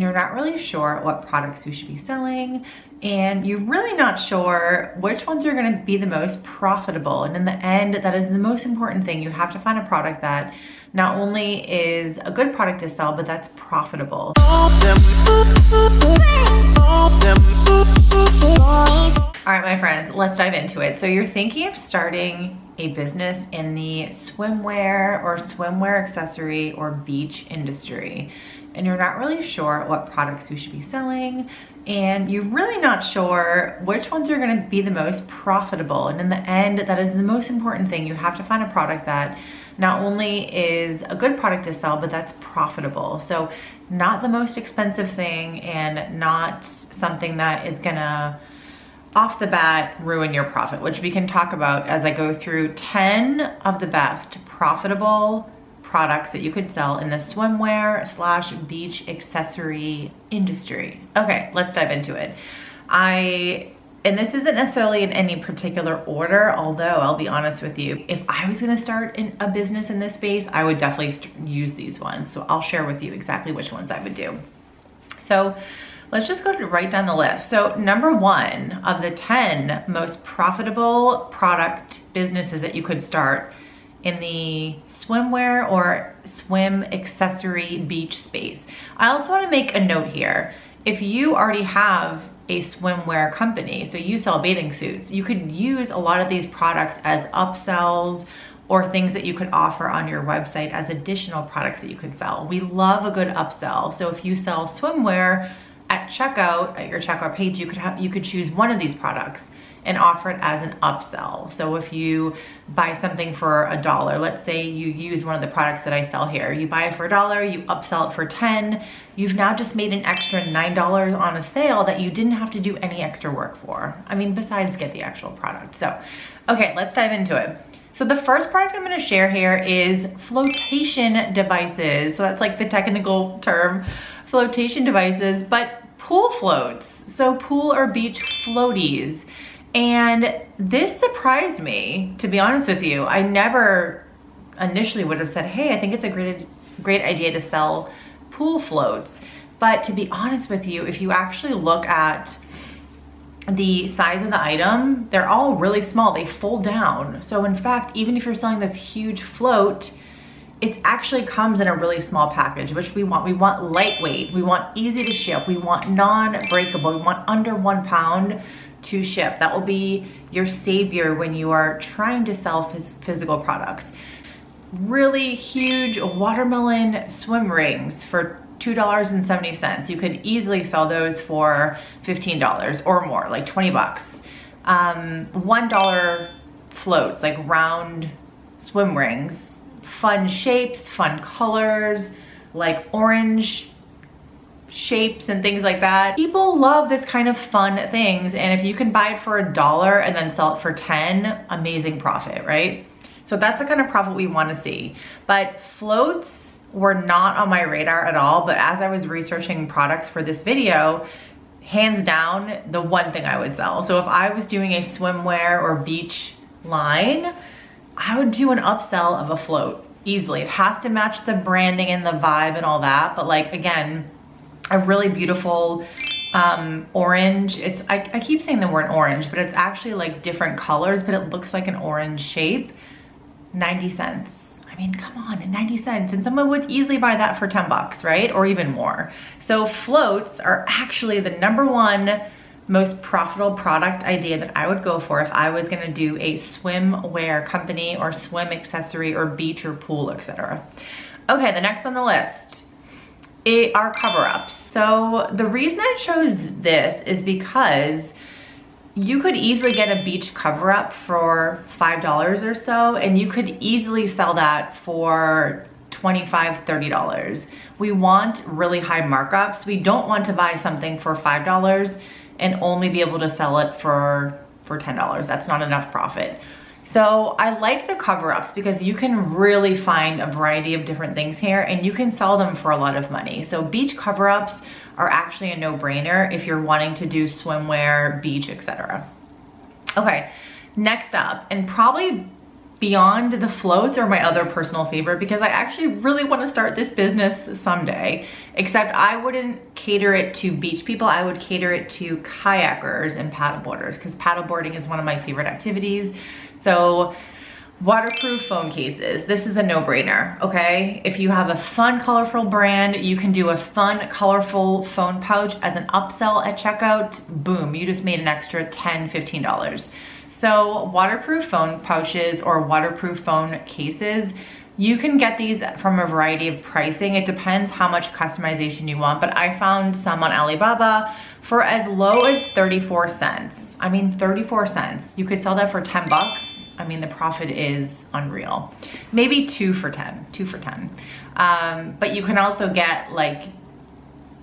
you're not really sure what products you should be selling, and you're really not sure which ones are going to be the most profitable. And in the end, that is the most important thing. You have to find a product that not only is a good product to sell, but that's profitable. All right, my friends, let's dive into it. So you're thinking of starting a business in the swimwear or swimwear accessory or beach industry, and you're not really sure what products you should be selling, and you're really not sure which ones are going to be the most profitable. And in the end, that is the most important thing. You have to find a product that not only is a good product to sell, but that's profitable. So not the most expensive thing, and not something that is gonna off the bat ruin your profit, which we can talk about as I go through 10 of the best profitable products that you could sell in the swimwear / beach accessory industry. Okay, let's dive into it. And this isn't necessarily in any particular order, although I'll be honest with you, if I was gonna start a business in this space, I would definitely use these ones. So I'll share with you exactly which ones I would do. So let's just go right down the list. So number 1 of the 10 most profitable product businesses that you could start in the swimwear or swim accessory beach space. I also want to make a note here. If you already have a swimwear company, so you sell bathing suits, you could use a lot of these products as upsells or things that you could offer on your website as additional products that you could sell. We love a good upsell. So if you sell swimwear at checkout, at your checkout page, you could choose one of these products and offer it as an upsell. So if you buy something for $1, let's say you use one of the products that I sell here, you buy it for $1, you upsell it for 10, you've now just made an extra $9 on a sale that you didn't have to do any extra work for. I mean, besides get the actual product. So, okay, let's dive into it. So the first product I'm gonna share here is flotation devices. So that's like the technical term, flotation devices, but pool floats. So pool or beach floaties. And this surprised me, to be honest with you. I never initially would have said, hey, I think it's a great idea to sell pool floats. But to be honest with you, if you actually look at the size of the item, they're all really small. They fold down. So in fact, even if you're selling this huge float, it actually comes in a really small package, which we want. We want lightweight. We want easy to ship. We want non-breakable. We want under 1 pound to ship. That will be your savior when you are trying to sell physical products. Really huge watermelon swim rings for $2.70. You could easily sell those for $15 or more, like 20 bucks. $1 floats, like round swim rings, fun shapes, fun colors, like orange shapes and things like that. People love this kind of fun things, and if you can buy it for $1 and then sell it for 10, amazing profit, right? So that's the kind of profit we want to see. But floats were not on my radar at all, but as I was researching products for this video, hands down, the one thing I would sell. So if I was doing a swimwear or beach line, I would do an upsell of a float easily. It has to match the branding and the vibe and all that, but like, again, a really beautiful orange. I keep saying the word orange, but it's actually like different colors, but it looks like an orange shape. 90 cents. I mean, come on, 90 cents. And someone would easily buy that for 10 bucks, right? Or even more. So floats are actually the #1 most profitable product idea that I would go for if I was gonna do a swimwear company or swim accessory or beach or pool, etc. Okay, the next on the list are cover-ups. So the reason I chose this is because you could easily get a beach cover-up for $5 or so, and you could easily sell that for $25, $30. We want really high markups. We don't want to buy something for $5 and only be able to sell it for $10. That's not enough profit. So I like the cover-ups because you can really find a variety of different things here, and you can sell them for a lot of money. So beach cover-ups are actually a no-brainer if you're wanting to do swimwear, beach, etc. Okay, next up, and probably beyond the floats are my other personal favorite because I actually really want to start this business someday, except I wouldn't cater it to beach people. I would cater it to kayakers and paddleboarders because paddleboarding is one of my favorite activities. So waterproof phone cases, this is a no-brainer, okay? If you have a fun, colorful brand, you can do a fun, colorful phone pouch as an upsell at checkout. Boom, you just made an extra $10, $15. So waterproof phone pouches or waterproof phone cases, you can get these from a variety of pricing. It depends how much customization you want, but I found some on Alibaba for as low as 34 cents. I mean, 34 cents. You could sell that for 10 bucks. I mean, the profit is unreal. Maybe 2 for 10. But you can also get like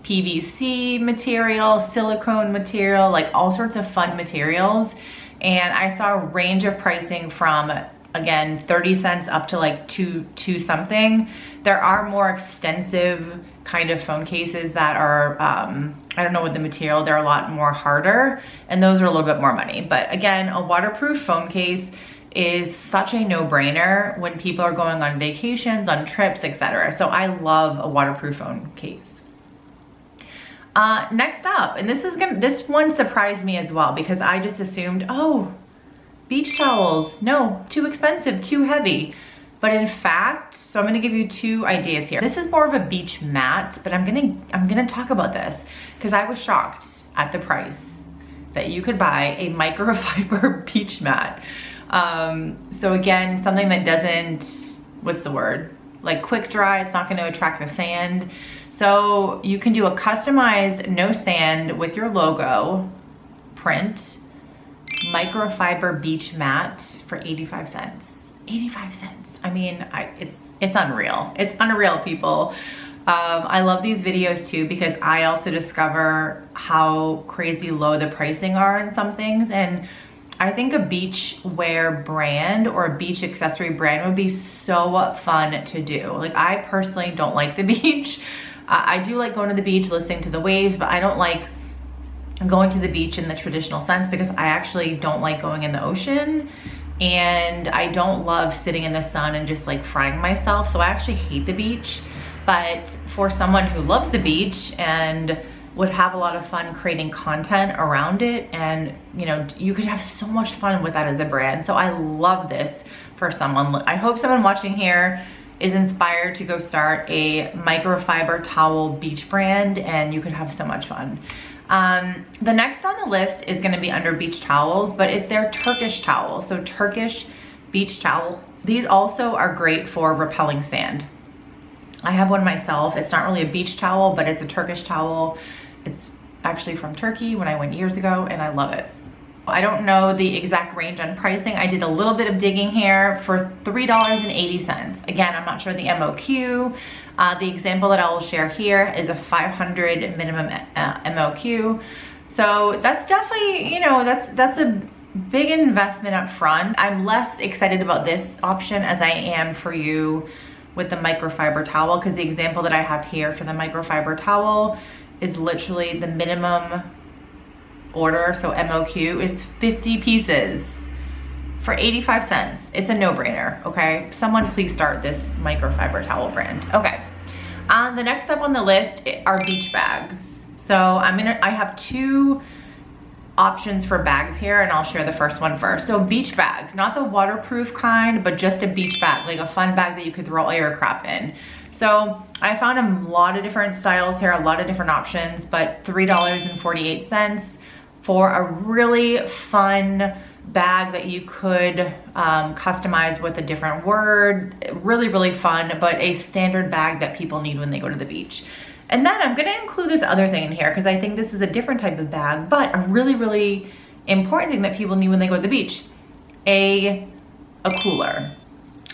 PVC material, silicone material, like all sorts of fun materials. And I saw a range of pricing from, again, 30 cents up to like two something. There are more extensive kind of phone cases that are, I don't know what the material, they're a lot more harder, and those are a little bit more money. But again, a waterproof phone case is such a no-brainer when people are going on vacations, on trips, etc. So I love a waterproof phone case. Next up, and this one surprised me as well because I just assumed, oh, beach towels, no, too expensive, too heavy. But in fact, so I'm gonna give you 2 ideas here. This is more of a beach mat, but I'm gonna talk about this because I was shocked at the price that you could buy a microfiber beach mat. So again, something that doesn't, what's the word? Like quick dry, it's not gonna attract the sand. So you can do a customized no sand with your logo print microfiber beach mat for 85 cents. 85 cents. I mean, it's unreal. It's unreal, people. I love these videos too because I also discover how crazy low the pricing are in some things, and I think a beach wear brand or a beach accessory brand would be so fun to do. Like, I personally don't like the beach. I do like going to the beach, listening to the waves, but I don't like going to the beach in the traditional sense because I actually don't like going in the ocean, and I don't love sitting in the sun and just like frying myself. So I actually hate the beach. But for someone who loves the beach and would have a lot of fun creating content around it, and you know, you could have so much fun with that as a brand. So I love this for someone. I hope someone watching here is inspired to go start a microfiber towel beach brand, and you could have so much fun. The next on the list is gonna be under beach towels, but they're Turkish towels. So Turkish beach towel. These also are great for repelling sand. I have one myself. It's not really a beach towel, but it's a Turkish towel. It's actually from Turkey when I went years ago, and I love it. I don't know the exact range on pricing. I did a little bit of digging here for $3.80. Again, I'm not sure the MOQ. The example that I will share here is a 500 minimum MOQ. So that's definitely, you know, that's a big investment up front. I'm less excited about this option as I am for you with the microfiber towel, because the example that I have here for the microfiber towel is literally the minimum order, so MOQ is 50 pieces for 85 cents. It's a no-brainer, okay? Someone please start this microfiber towel brand. Okay, the next up on the list are beach bags. So I have 2 options for bags here, and I'll share the first one first. So beach bags, not the waterproof kind, but just a beach bag, like a fun bag that you could throw all your crap in. So I found a lot of different styles here, a lot of different options, but $3.48 for a really fun bag that you could customize with a different word. Really, really fun, but a standard bag that people need when they go to the beach. And then I'm gonna include this other thing in here because I think this is a different type of bag, but a really, really important thing that people need when they go to the beach, a cooler.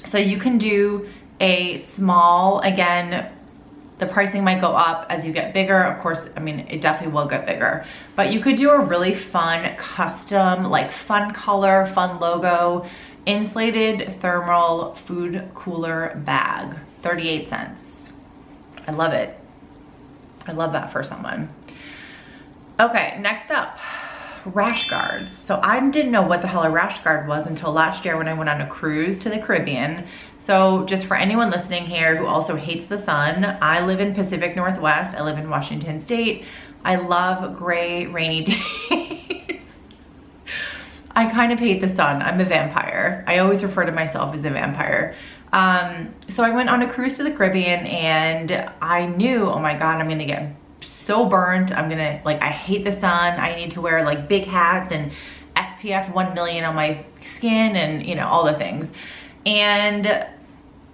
So you can do a small, again, the pricing might go up as you get bigger. Of course, I mean, it definitely will get bigger, but you could do a really fun custom, like fun color, fun logo, insulated thermal food cooler bag, 38 cents. I love it. I love that for someone. Okay, next up, rash guards. So I didn't know what the hell a rash guard was until last year when I went on a cruise to the Caribbean. So just for anyone listening here who also hates the sun, I live in Pacific Northwest. I live in Washington State. I love gray, rainy days. I kind of hate the sun. I'm a vampire. I always refer to myself as a vampire. So I went on a cruise to the Caribbean and I knew, oh my God, I'm gonna get so burnt. I hate the sun. I need to wear like big hats and SPF 1 million on my skin and you know, all the things. And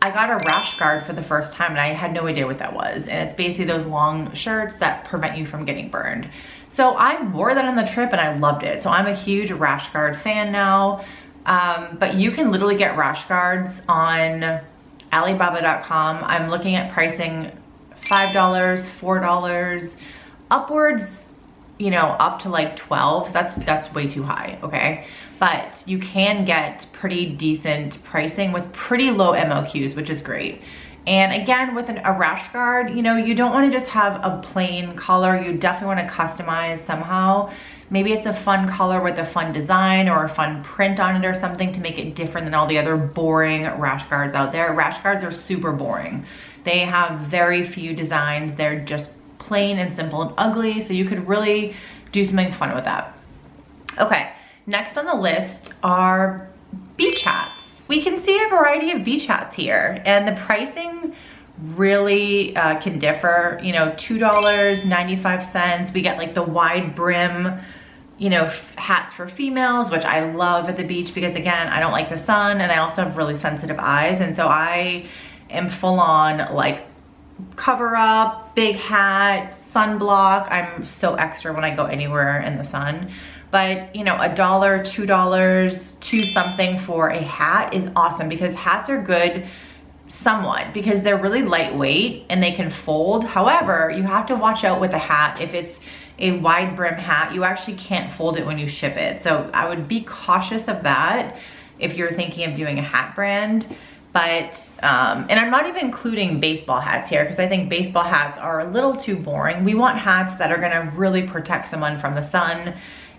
I got a rash guard for the first time and I had no idea what that was. And it's basically those long shirts that prevent you from getting burned. So I wore that on the trip and I loved it. So I'm a huge rash guard fan now. But you can literally get rash guards on Alibaba.com. I'm looking at pricing $5, $4, upwards, you know, up to like 12. That's way too high, okay? But you can get pretty decent pricing with pretty low MOQs, which is great. And again, with a rash guard, you know, you don't want to just have a plain color. You definitely want to customize somehow. Maybe it's a fun color with a fun design or a fun print on it or something to make it different than all the other boring rash guards out there. Rash guards are super boring. They have very few designs. They're just plain and simple and ugly. So you could really do something fun with that. Okay, next on the list are beach hats. We can see a variety of beach hats here and the pricing really can differ. You know, $2.95. We get like the wide brim, you know, hats for females, which I love at the beach because again, I don't like the sun and I also have really sensitive eyes. And so I am full on like cover up, big hat, sunblock. I'm so extra when I go anywhere in the sun. But you know, $1, $2, $2 something for a hat is awesome because hats are good somewhat because they're really lightweight and they can fold. However, you have to watch out with a hat. If it's a wide brim hat, you actually can't fold it when you ship it. So I would be cautious of that if you're thinking of doing a hat brand. But, and I'm not even including baseball hats here because I think baseball hats are a little too boring. We want hats that are gonna really protect someone from the sun.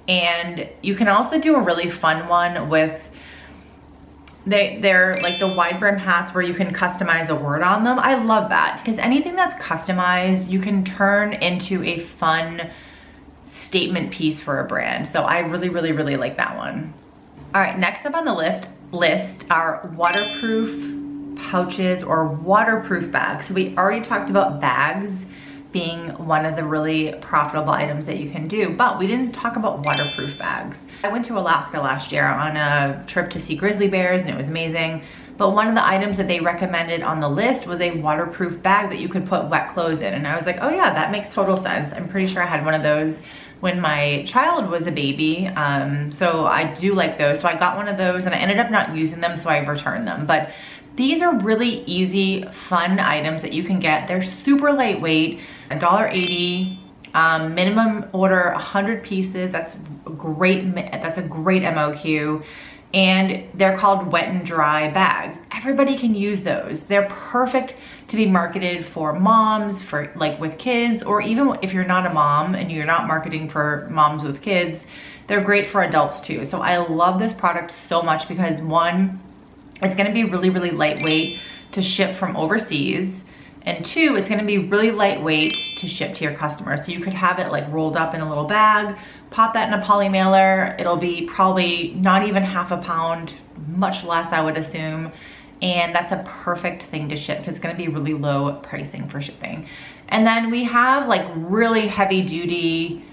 And you can also do a really fun one with, they're like the wide brim hats where you can customize a word on them. I love that because anything that's customized, you can turn into a fun statement piece for a brand. So I really, really, really like that one. All right, next up on the list are waterproof pouches or waterproof bags. So we already talked about bags being one of the really profitable items that you can do, but we didn't talk about waterproof bags. I went to Alaska last year on a trip to see grizzly bears and it was amazing. But one of the items that they recommended on the list was a waterproof bag that you could put wet clothes in. And I was like, oh yeah, that makes total sense. I'm pretty sure I had one of those when my child was a baby. So I do like those. So I got one of those and I ended up not using them, so I returned them. But these are really easy, fun items that you can get. They're super lightweight, $1.80, minimum order 100 pieces. That's great. That's a great MOQ. And they're called wet and dry bags. Everybody can use those. They're perfect to be marketed for moms, for like with kids, or even if you're not a mom and you're not marketing for moms with kids, they're great for adults too. So I love this product so much because one, it's gonna be really, really lightweight to ship from overseas. And two, it's gonna be really lightweight to ship to your customers. So you could have it like rolled up in a little bag, pop that in a poly mailer. It'll be probably not even half a pound, much less I would assume. And that's a perfect thing to ship. It's gonna be really low pricing for shipping. And then we have like really heavy duty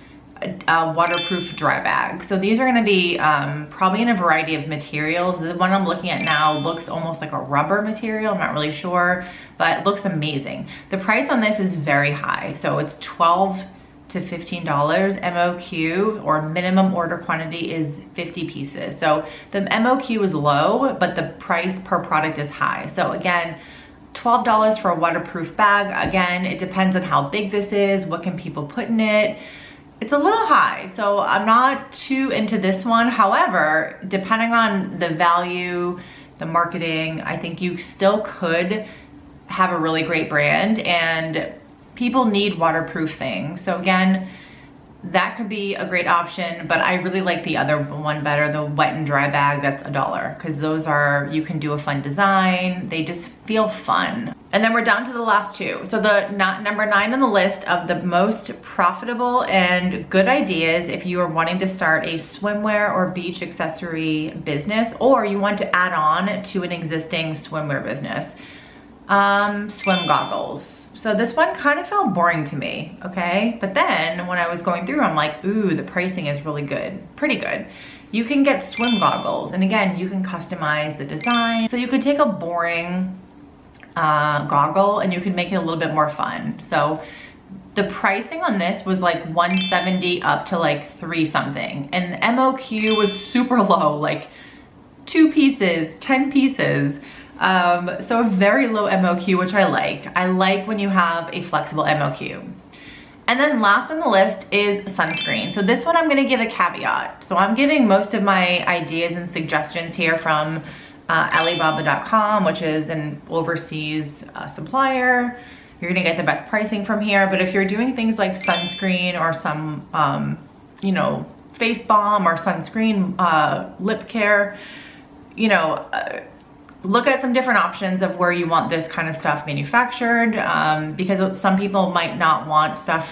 waterproof dry bags. So these are gonna be probably in a variety of materials. The one I'm looking at now looks almost like a rubber material. I'm not really sure, but it looks amazing. The price on this is very high. So it's $12 to $15 MOQ, or minimum order quantity is 50 pieces. So the MOQ is low, but the price per product is high. So again, $12 for a waterproof bag. Again, it depends on how big this is, what can people put in it. It's a little high, so I'm not too into this one. However, depending on the value, the marketing, I think you still could have a really great brand, and people need waterproof things. So again, that could be a great option, but I really like the other one better, the wet and dry bag. That's $1, because those are, you can do a fun design. They just feel fun. And then we're down to the last two. So the number 9 on the list of the most profitable and good ideas if you are wanting to start a swimwear or beach accessory business, or you want to add on to an existing swimwear business. Swim goggles. So this one kind of felt boring to me, okay? But then when I was going through, I'm like, ooh, the pricing is really good, pretty good. You can get swim goggles, and again, you can customize the design. So you could take a boring goggle and you can make it a little bit more fun. So the pricing on this was like $170 up to like $3 something. And the MOQ was super low, like 2 pieces, 10 pieces. So a very low MOQ, which I like. I like when you have a flexible MOQ. And then last on the list is sunscreen. So this one I'm gonna give a caveat. So I'm giving most of my ideas and suggestions here from Alibaba.com, which is an overseas supplier. You're gonna get the best pricing from here. But if you're doing things like sunscreen or some, you know, face balm or sunscreen, lip care, you know, look at some different options of where you want this kind of stuff manufactured, because some people might not want stuff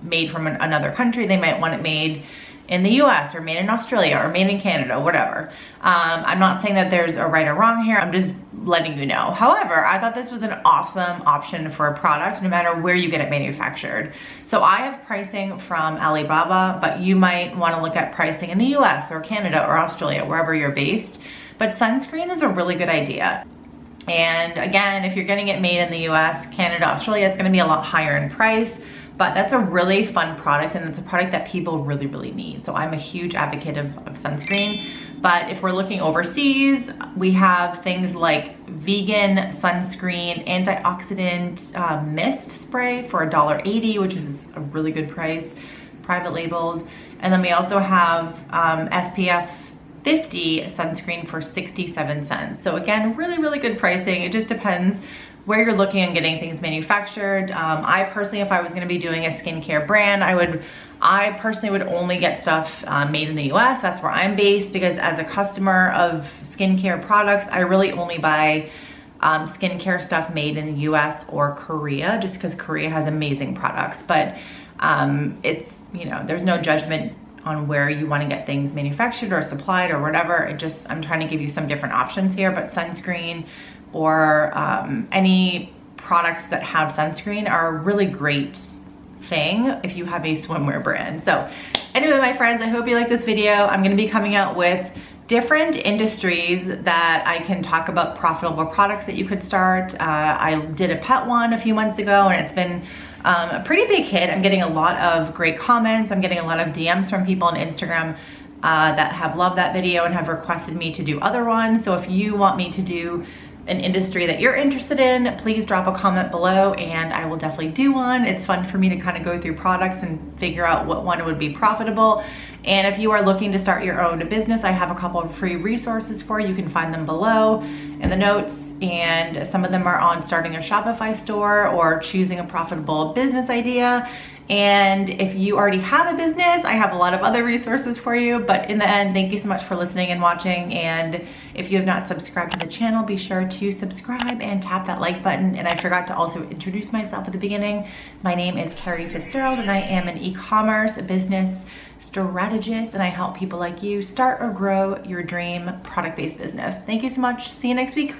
made from another country. They might want it made in the US or made in Australia or made in Canada, whatever. I'm not saying that there's a right or wrong here. I'm just letting you know. However, I thought this was an awesome option for a product no matter where you get it manufactured. So I have pricing from Alibaba, but you might want to look at pricing in the US or Canada or Australia, wherever you're based. But sunscreen is a really good idea. And again, if you're getting it made in the US, Canada, Australia, it's gonna be a lot higher in price, but that's a really fun product, and it's a product that people really, really need. So I'm a huge advocate of sunscreen. But if we're looking overseas, we have things like vegan sunscreen, antioxidant mist spray for $1.80, which is a really good price, private labeled. And then we also have SPF 50 sunscreen for 67 cents. So again, really, really good pricing. It just depends where you're looking and getting things manufactured. I personally, if I was gonna be doing a skincare brand, I personally would only get stuff made in the US. That's where I'm based, because as a customer of skincare products, I really only buy skincare stuff made in the US or Korea, just because Korea has amazing products. But it's, you know, there's no judgment on where you want to get things manufactured or supplied or whatever. I'm trying to give you some different options here, but sunscreen or any products that have sunscreen are a really great thing if you have a swimwear brand. So anyway, my friends, I hope you like this video. I'm going to be coming out with different industries that I can talk about profitable products that you could start. I did a pet one a few months ago, and it's been a pretty big hit. I'm getting a lot of great comments. I'm getting a lot of DMs from people on Instagram that have loved that video and have requested me to do other ones. So if you want me to do an industry that you're interested in, please drop a comment below and I will definitely do one. It's fun for me to kind of go through products and figure out what one would be profitable. And if you are looking to start your own business, I have a couple of free resources for you. You can find them below in the notes, and some of them are on starting a Shopify store or choosing a profitable business idea. And if you already have a business, I have a lot of other resources for you. But in the end, thank you so much for listening and watching. And if you have not subscribed to the channel, be sure to subscribe and tap that like button. And I forgot to also introduce myself at the beginning. My name is Carrie Fitzgerald, and I am an e-commerce business strategist, and I help people like you start or grow your dream product-based business. Thank you so much. See you next week.